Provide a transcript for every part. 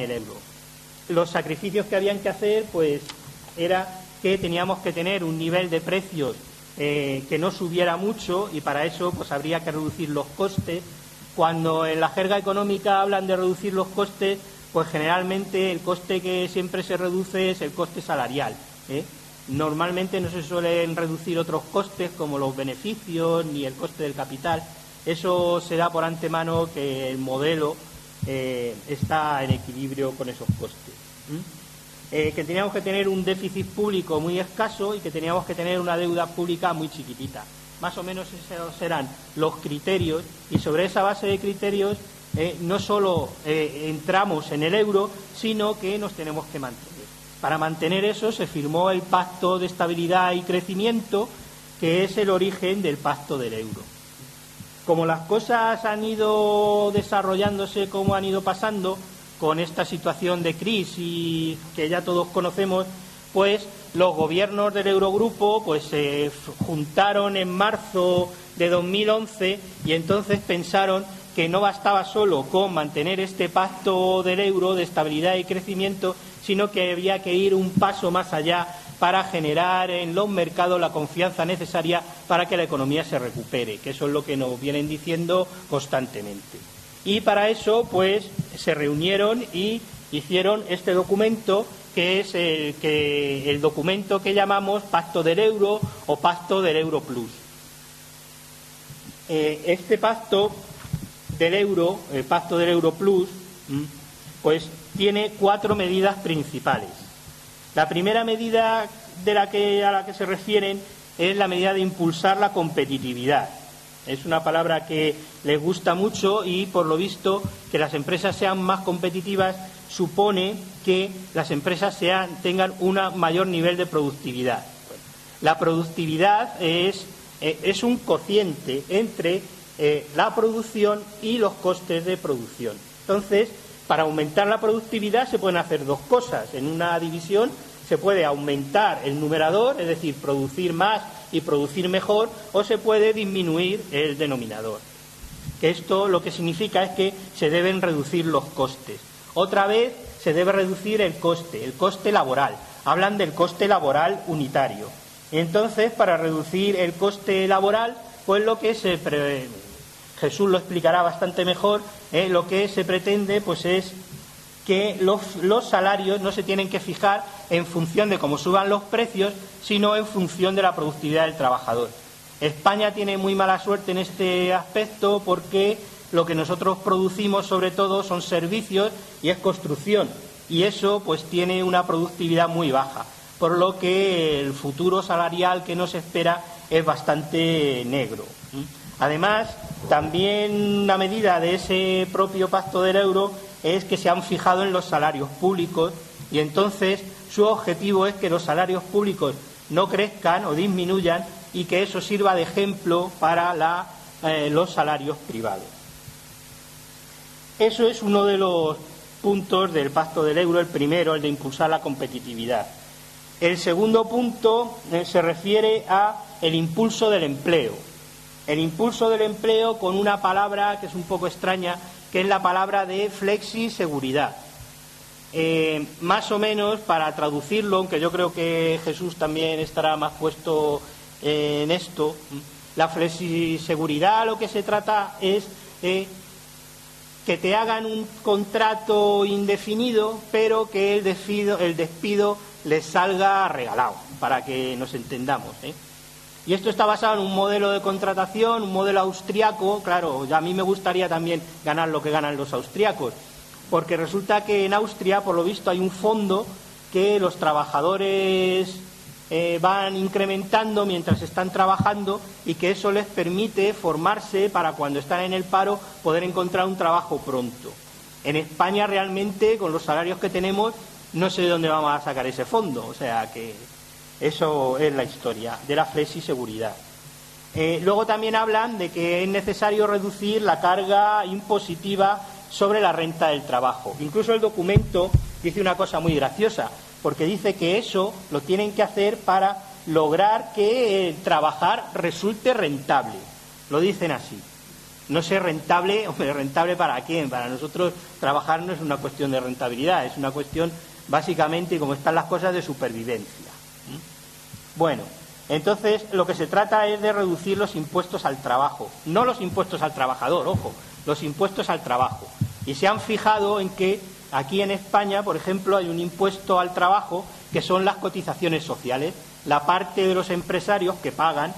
el euro. Los sacrificios que habían que hacer, pues, era que teníamos que tener un nivel de precios que no subiera mucho, y para eso pues habría que reducir los costes. Cuando en la jerga económica hablan de reducir los costes, pues generalmente el coste que siempre se reduce es el coste salarial, Normalmente no se suelen reducir otros costes como los beneficios ni el coste del capital. Eso se da por antemano que el modelo está en equilibrio con esos costes. Que teníamos que tener un déficit público muy escaso y que teníamos que tener una deuda pública muy chiquitita. Más o menos esos eran los criterios, y sobre esa base de criterios no solo entramos en el euro, sino que nos tenemos que mantener. Para mantener eso se firmó el Pacto de Estabilidad y Crecimiento, que es el origen del Pacto del Euro. Como las cosas han ido desarrollándose como han ido pasando, con esta situación de crisis que ya todos conocemos, pues los gobiernos del Eurogrupo pues se juntaron en marzo de 2011 y entonces pensaron que no bastaba solo con mantener este pacto del euro de estabilidad y crecimiento, sino que había que ir un paso más allá para generar en los mercados la confianza necesaria para que la economía se recupere, que eso es lo que nos vienen diciendo constantemente. Y para eso, pues, se reunieron y hicieron este documento, que es el documento que llamamos Pacto del Euro o Pacto del Euro Plus. Este Pacto del Euro, el Pacto del Euro Plus, pues tiene 4 medidas principales. La primera medida a la que se refieren es la medida de impulsar la competitividad. Es una palabra que les gusta mucho y, por lo visto, que las empresas sean más competitivas supone que las empresas tengan un mayor nivel de productividad. La productividad es un cociente entre la producción y los costes de producción. Entonces, para aumentar la productividad se pueden hacer 2 cosas. En una división se puede aumentar el numerador, es decir, producir más y producir mejor, o se puede disminuir el denominador. Esto lo que significa es que se deben reducir los costes. Otra vez se debe reducir el coste laboral. Hablan del coste laboral unitario. Entonces, para reducir el coste laboral, pues Jesús lo explicará bastante mejor, lo que se pretende pues es que los salarios no se tienen que fijar en función de cómo suban los precios, sino en función de la productividad del trabajador. España tiene muy mala suerte en este aspecto porque lo que nosotros producimos sobre todo son servicios y es construcción, y eso pues tiene una productividad muy baja, por lo que el futuro salarial que nos espera es bastante negro. Además, también una medida de ese propio Pacto del Euro es que se han fijado en los salarios públicos, y entonces su objetivo es que los salarios públicos no crezcan o disminuyan y que eso sirva de ejemplo para los salarios privados. Eso es uno de los puntos del Pacto del Euro, el primero, el de impulsar la competitividad. El segundo punto se refiere a el impulso del empleo. El impulso del empleo con una palabra que es un poco extraña, que es la palabra de flexiseguridad. Más o menos, para traducirlo, aunque yo creo que Jesús también estará más puesto en esto, la flexiseguridad lo que se trata es que te hagan un contrato indefinido, pero que el despido les salga regalado, para que nos entendamos, Y esto está basado en un modelo de contratación, un modelo austriaco. Claro, a mí me gustaría también ganar lo que ganan los austriacos, porque resulta que en Austria, por lo visto, hay un fondo que los trabajadores van incrementando mientras están trabajando, y que eso les permite formarse para cuando están en el paro poder encontrar un trabajo pronto. En España realmente, con los salarios que tenemos, no sé de dónde vamos a sacar ese fondo, o sea que eso es la historia de la flexiseguridad. Luego también hablan de que es necesario reducir la carga impositiva sobre la renta del trabajo. Incluso el documento dice una cosa muy graciosa, porque dice que eso lo tienen que hacer para lograr que trabajar resulte rentable. Lo dicen así. No sé rentable, hombre, ¿rentable para quién? Para nosotros trabajar no es una cuestión de rentabilidad, es una cuestión básicamente, como están las cosas, de supervivencia. Bueno, entonces lo que se trata es de reducir los impuestos al trabajo, no los impuestos al trabajador, ojo, los impuestos al trabajo. Y se han fijado en que aquí en España, por ejemplo, hay un impuesto al trabajo que son las cotizaciones sociales, la parte de los empresarios que pagan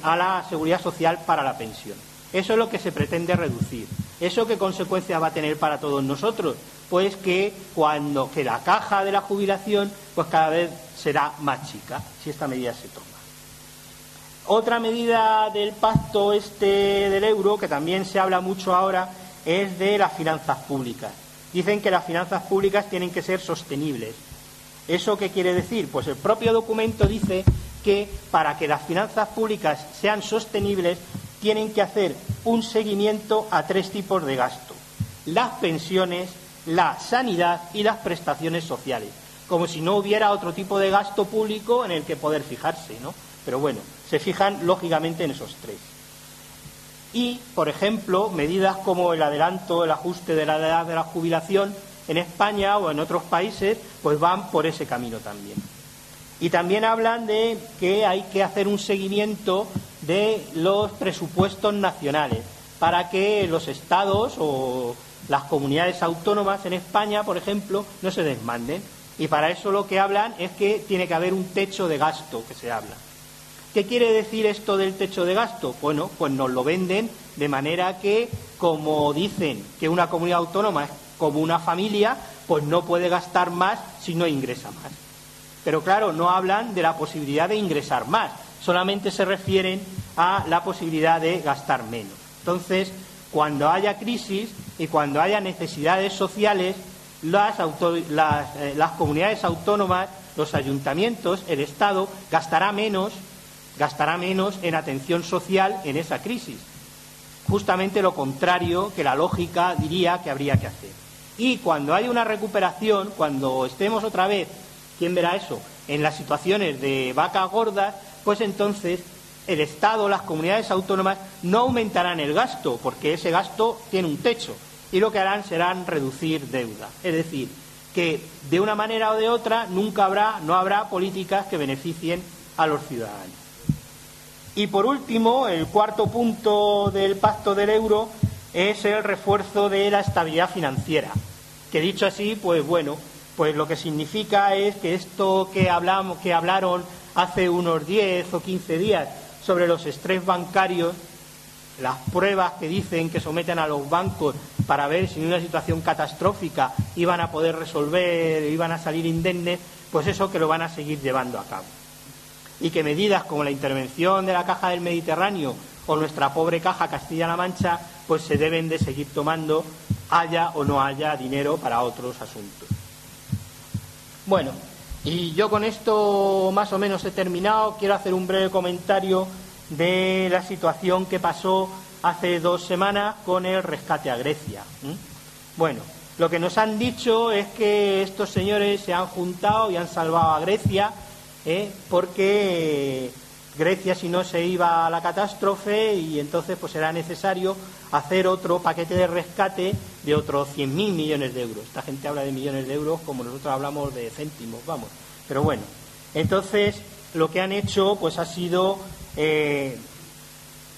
a la seguridad social para la pensión. Eso es lo que se pretende reducir. ¿Eso qué consecuencias va a tener para todos nosotros? Pues que la caja de la jubilación pues cada vez será más chica si esta medida se toma. Otra medida del pacto del euro, que también se habla mucho ahora, es de las finanzas públicas. Dicen que las finanzas públicas tienen que ser sostenibles. ¿Eso qué quiere decir? Pues el propio documento dice que para que las finanzas públicas sean sostenibles tienen que hacer un seguimiento a 3 tipos de gasto: las pensiones, la sanidad y las prestaciones sociales. Como si no hubiera otro tipo de gasto público en el que poder fijarse, ¿no? Pero bueno, se fijan lógicamente en esos 3. Y, por ejemplo, medidas como el adelanto, el ajuste de la edad de la jubilación en España o en otros países, pues van por ese camino también. Y también hablan de que hay que hacer un seguimiento de los presupuestos nacionales para que los estados o las comunidades autónomas en España, por ejemplo, no se desmanden. Y para eso lo que hablan es que tiene que haber un techo de gasto, que se habla. ¿Qué quiere decir esto del techo de gasto? Bueno, pues nos lo venden de manera que, como dicen que una comunidad autónoma es como una familia, pues no puede gastar más si no ingresa más. Pero claro, no hablan de la posibilidad de ingresar más, solamente se refieren a la posibilidad de gastar menos. Entonces, cuando haya crisis y cuando haya necesidades sociales, las comunidades autónomas, los ayuntamientos, el Estado, gastará menos en atención social en esa crisis. Justamente lo contrario que la lógica diría que habría que hacer. Y cuando haya una recuperación, cuando estemos otra vez, ¿quién verá eso?, en las situaciones de vacas gordas, pues entonces el Estado, las comunidades autónomas no aumentarán el gasto, porque ese gasto tiene un techo, y lo que harán será reducir deuda. Es decir, que de una manera o de otra no habrá políticas que beneficien a los ciudadanos. Y por último, el cuarto punto del pacto del euro es el refuerzo de la estabilidad financiera, que dicho así, pues bueno, pues lo que significa es que esto que hablaron hace unos 10 o 15 días sobre los estrés bancarios, las pruebas que dicen que someten a los bancos para ver si en una situación catastrófica iban a poder resolver, iban a salir indemnes, pues eso que lo van a seguir llevando a cabo. Y que medidas como la intervención de la Caja del Mediterráneo o nuestra pobre Caja Castilla-La Mancha, pues se deben de seguir tomando, haya o no haya dinero para otros asuntos. Bueno, y yo con esto más o menos he terminado. Quiero hacer un breve comentario de la situación que pasó hace 2 semanas con el rescate a Grecia. Bueno, lo que nos han dicho es que estos señores se han juntado y han salvado a Grecia, porque Grecia si no se iba a la catástrofe, y entonces pues era necesario hacer otro paquete de rescate de otros 100.000 millones de euros. Esta gente habla de millones de euros como nosotros hablamos de céntimos, vamos. Pero bueno, entonces lo que han hecho pues ha sido que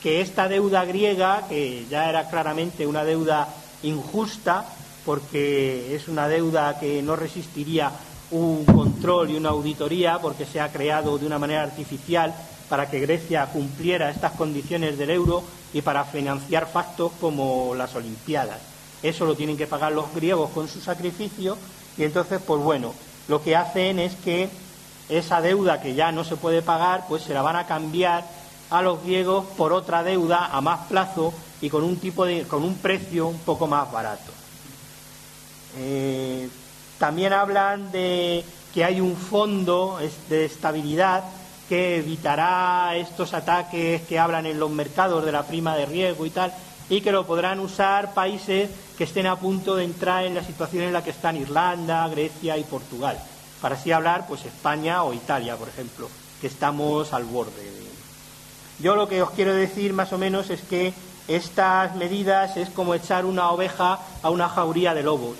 esta deuda griega, que ya era claramente una deuda injusta, porque es una deuda que no resistiría un control y una auditoría, porque se ha creado de una manera artificial para que Grecia cumpliera estas condiciones del euro y para financiar factos como las Olimpiadas. Eso lo tienen que pagar los griegos con su sacrificio, y entonces, pues bueno, lo que hacen es que esa deuda que ya no se puede pagar, pues se la van a cambiar a los griegos por otra deuda a más plazo y con un precio un poco más barato. También hablan de que hay un fondo de estabilidad que evitará estos ataques que hablan en los mercados de la prima de riesgo y tal, y que lo podrán usar países que estén a punto de entrar en la situación en la que están Irlanda, Grecia y Portugal. Para así hablar, pues España o Italia, por ejemplo, que estamos al borde de... Yo lo que os quiero decir más o menos es que estas medidas es como echar una oveja a una jauría de lobos.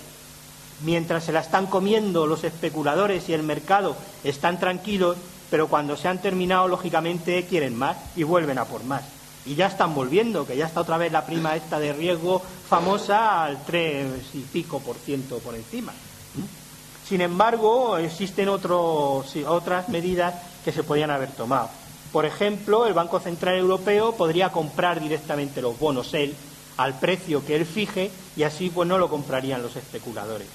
Mientras se la están comiendo los especuladores y el mercado están tranquilos, pero cuando se han terminado, lógicamente quieren más y vuelven a por más. Y ya están volviendo, que ya está otra vez la prima esta de riesgo famosa al 3 y pico % por encima. Sin embargo, existen otras medidas que se podían haber tomado. Por ejemplo, el Banco Central Europeo podría comprar directamente los bonos él al precio que él fije y así pues no lo comprarían los especuladores.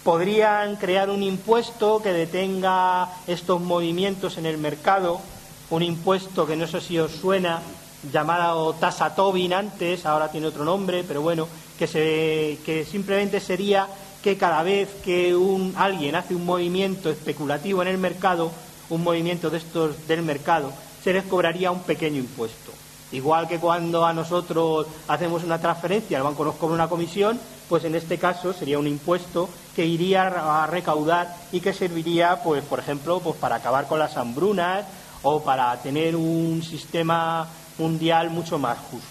Podrían crear un impuesto que detenga estos movimientos en el mercado, un impuesto que no sé si os suena, llamado tasa Tobin antes, ahora tiene otro nombre, pero bueno, que simplemente sería que cada vez que alguien hace un movimiento especulativo en el mercado, un movimiento de estos del mercado, se les cobraría un pequeño impuesto. Igual que cuando a nosotros hacemos una transferencia, el banco nos cobra una comisión, pues en este caso sería un impuesto que iría a recaudar y que serviría, pues por ejemplo, pues para acabar con las hambrunas o para tener un sistema mundial mucho más justo.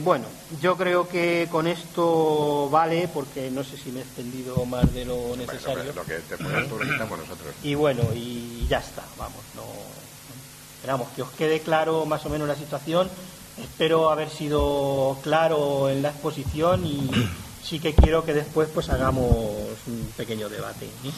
Bueno, yo creo que con esto vale, porque no sé si me he extendido más de lo necesario. Bueno, lo que te pongas tú lo quitamos nosotros. Y bueno, y ya está, vamos, esperamos que os quede claro más o menos la situación. Espero haber sido claro en la exposición y sí que quiero que después pues hagamos un pequeño debate, ¿sí?